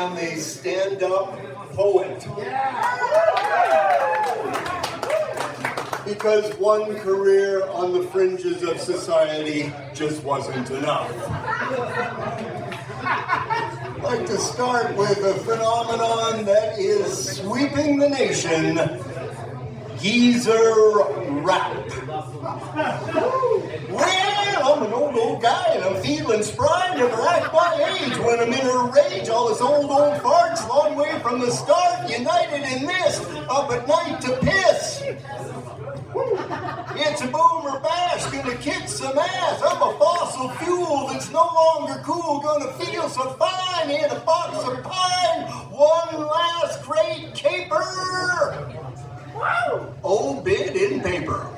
am a stand-up poet. Because one career on the fringes of society just wasn't enough. I'd like to start with a phenomenon that is sweeping the nation, geezer rap. Well, I'm an old guy and I'm feeling spry, never act my age. When I'm in a rage, all this old farts, long way from the start, united in this, up at night to piss. It's a boom or bash, gonna kick some ass. I'm a fossil fuel that's no longer cool, gonna feel so fine in a box of pine. One last great caper. Old bit in paper.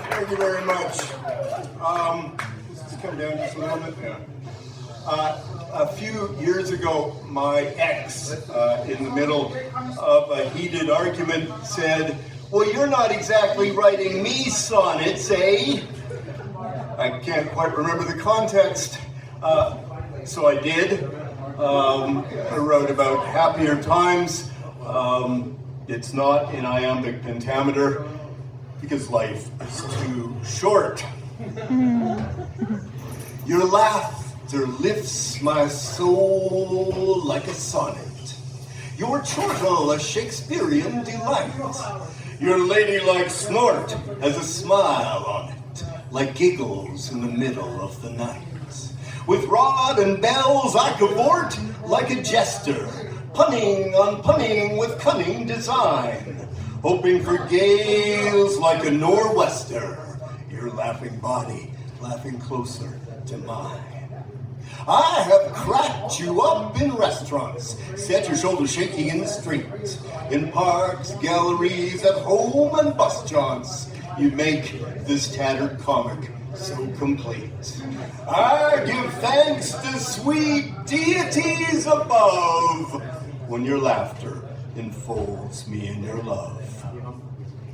Thank you very much. Just come down just a little bit. Yeah. A few years ago, my ex, in the middle of a heated argument, said, "Well, you're not exactly writing me sonnets, eh?" I can't quite remember the context, so I did. I wrote about happier times. It's not in iambic pentameter because life is too short. Your laughter lifts my soul like a sonnet. Your chortle a Shakespearean delight. Your ladylike snort has a smile on it, like giggles in the middle of the night. With rod and bells I cavort like a jester, punning on punning with cunning design, hoping for gales like a nor'wester, your laughing body laughing closer to mine. I have cracked you up in restaurants, set your shoulders shaking in the street, in parks, galleries, at home and bus jaunts. You make this tattered comic so complete. I give thanks to sweet deities above when your laughter enfolds me in your love.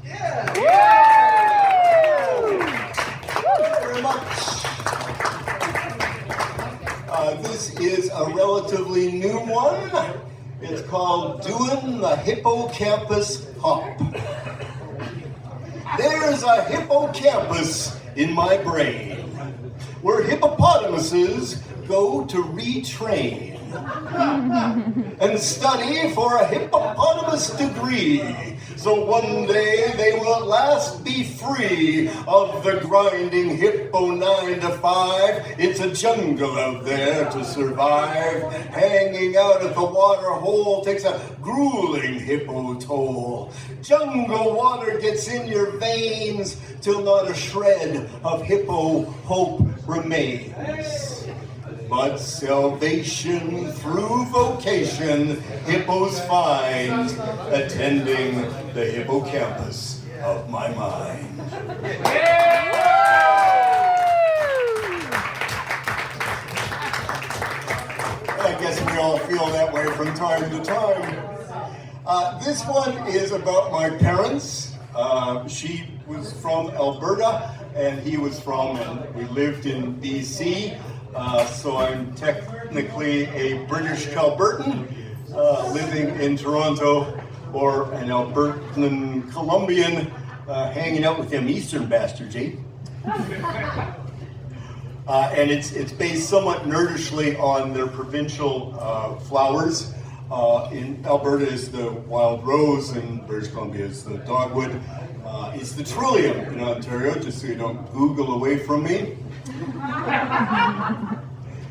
Yeah. Thank you very much. This is a relatively new one. It's called Doin the Hippocampus Hop. There's a hippocampus in my brain, where hippopotamuses go to retrain and study for a hippopotamus degree, so one day they will at last be free of the grinding hippo 9 to 5. It's a jungle out there to survive. Hanging out at the water hole takes a grueling hippo toll. Jungle water gets in your veins till not a shred of hippo hope remains. But salvation through vocation hippos find, attending the hippocampus of my mind. I guess we all feel that way from time to time. This one is about my parents. She was from Alberta, and he was and we lived in BC. So I'm technically a British Albertan living in Toronto, or an Albertan Colombian hanging out with them Eastern bastards, eh? And it's based somewhat nerdishly on their provincial flowers. In Alberta is the wild rose, and British Columbia is the dogwood. It's the trillium in Ontario, just so you don't Google away from me.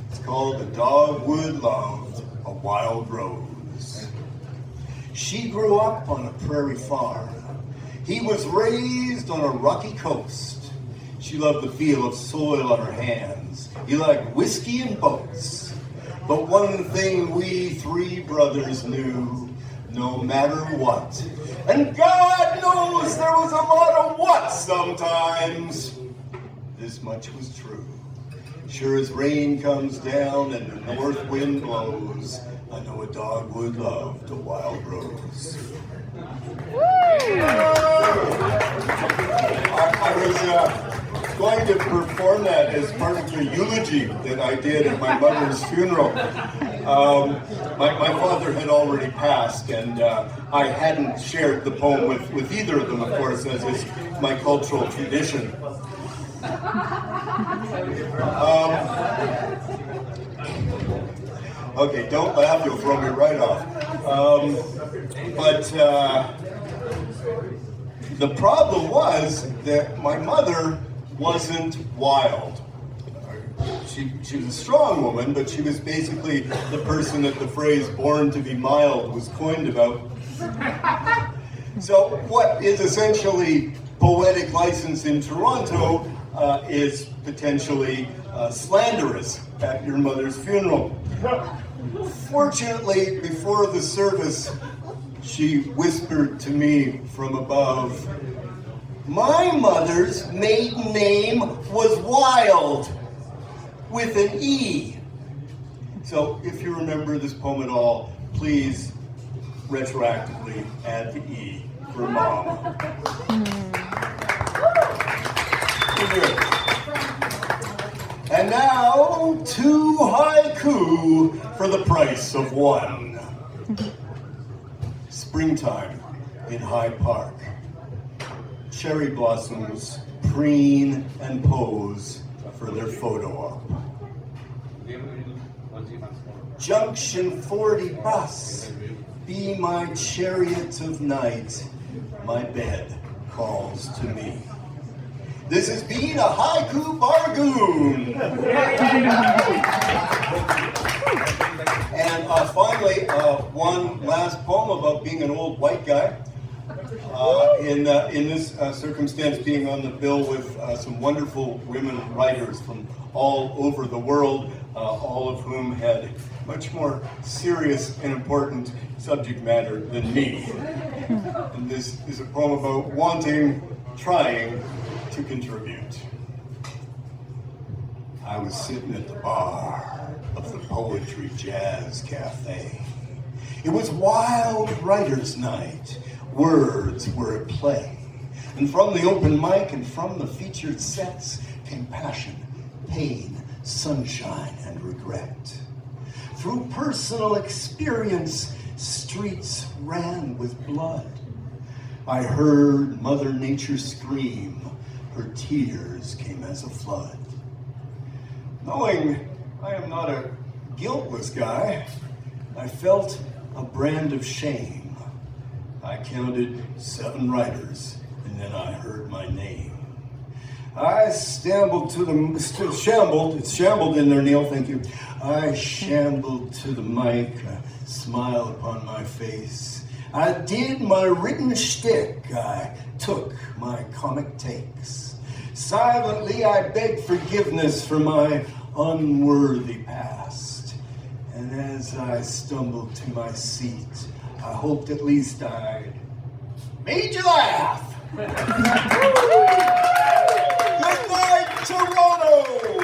It's called The Dogwood Loved a Wild Rose. She grew up on a prairie farm. He was raised on a rocky coast. She loved the feel of soil on her hands. He liked whiskey and boats. But one thing we three brothers knew, no matter what, and God knows there was a lot of what sometimes, this much was true. Sure as rain comes down and the north wind blows, I know a dogwood loved a wild rose. I going to perform that as part of the eulogy that I did at my mother's funeral. My father had already passed, and I hadn't shared the poem with either of them, of course, as is my cultural tradition. Okay, don't laugh, you'll throw me right off. But the problem was that my mother wasn't wild. She was a strong woman, but she was basically the person that the phrase "born to be mild" was coined about. So what is essentially poetic license in Toronto is potentially slanderous at your mother's funeral. Fortunately, before the service, she whispered to me from above, "My mother's maiden name was Wild, with an E." So if you remember this poem at all, please retroactively add the E for Mom. And now, 2 haiku for the price of 1. Springtime in Hyde Park. Cherry blossoms preen and pose for their photo op. Junction 40 bus, be my chariot of night, my bed calls to me. This has been a Haiku Bargoon. And finally, one last poem about being an old white guy. In this circumstance, being on the bill with some wonderful women writers from all over the world, all of whom had much more serious and important subject matter than me. And this is a poem about trying to contribute. I was sitting at the bar of the Poetry Jazz Cafe. It was Wild Writers' Night. Words were at play. And from the open mic and from the featured sets came passion, pain, sunshine, and regret. Through personal experience, streets ran with blood. I heard Mother Nature scream. Her tears came as a flood. Knowing I am not a guiltless guy, I felt a brand of shame. I counted 7 writers, and then I heard my name. I shambled to the, it's shambled in there, Neil, thank you. I shambled to the mic, a smile upon my face. I did my written shtick, I took my comic takes. Silently I begged forgiveness for my unworthy past. And as I stumbled to my seat, I hoped at least I made you laugh. Good night, Toronto!